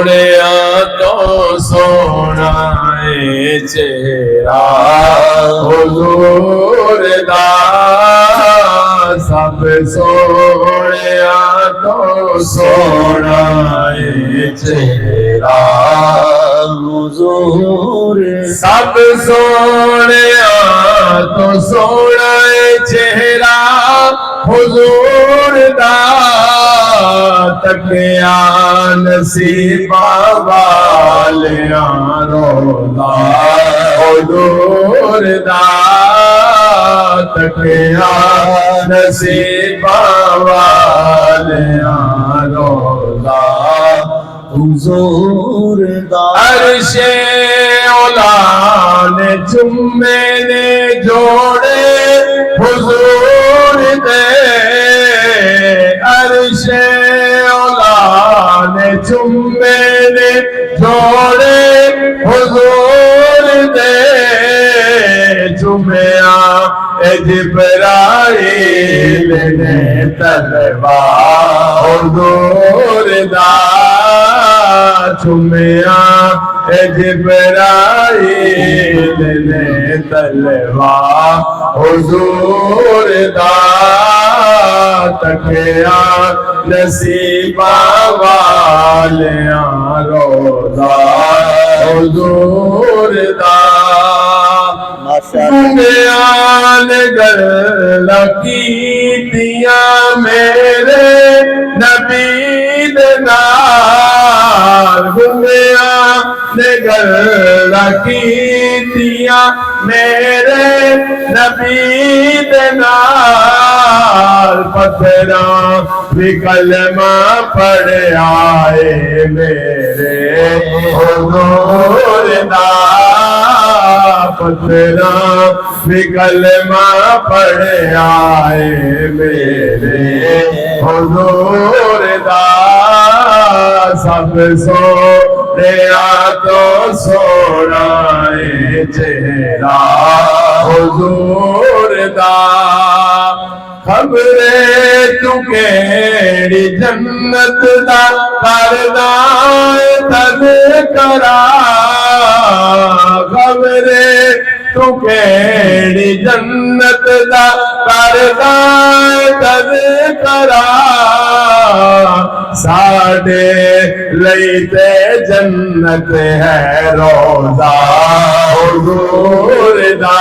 सोनिया तो सोना है चेहरा हुजूर दा सब सोनिया तो सोना है चेहरा हुजूर सब सोनिया तो सोना है चेहरा हुजूर दा तकिया नसीबा वालिया रोज़ा हुजूर दा तकिया नसीबा वालिया रोज़ा हुजूर दा अर्शे औला ने जुम्मे ने जोड़े हुजूर दे अर्शे औला ने जुम्मे ने जोड़े हुजूर दे जुम्मेया जिब्राइल ने तलवार हुजूर दा जुम्मेया जिब्राइल ने तलवार हुजूर दा तकिया नसीबा वालिया रोज़ा हुजूर दा गुंगियान गल्ला कीतिया मेरे नबी दे नाल गुंगियान गल्ला कीतिया मेरे नबी दे नाल पत्थरा भी कलमा पढ़ आए मेरे हुजूर दा पत्थरा भी कलमा पढ़ आए मेरे हुजूर दा सब सोनिया तो सोना है चेहरा हुजूर दा खबरे तू केड़ी जन्नत दा करदा तज़किरा खबरे तू केड़ी जन्नत दा करदा तज़किरा साडे लई ते जन्नत है रोज़ा हुजूर दा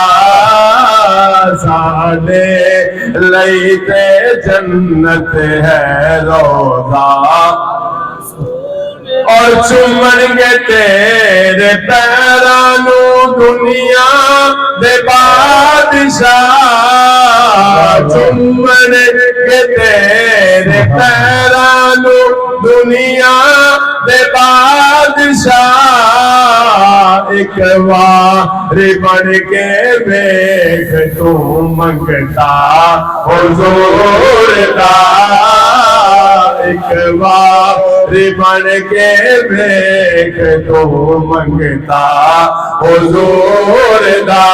साडे लई ते जन्नत है रोज़ा और चुमणगे तेरे पैरां नू दुनिया दे बादशाह चुमणगे तेरे पैरां नू दुनिया दे बादशाह एक वारी बन के वेख तू मंगता हुजूर दा एक वारी बन के वेख तू मंगता हुजूर दा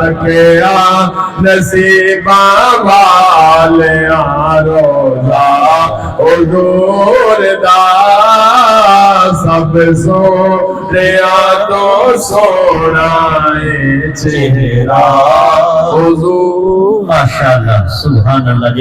तकिया नसीबा वालिया रोज़ा हुजूर दा सब सोनिया तो सोना है चेहरा हुजूर। माशाअल्लाह सुभान अल्लाह।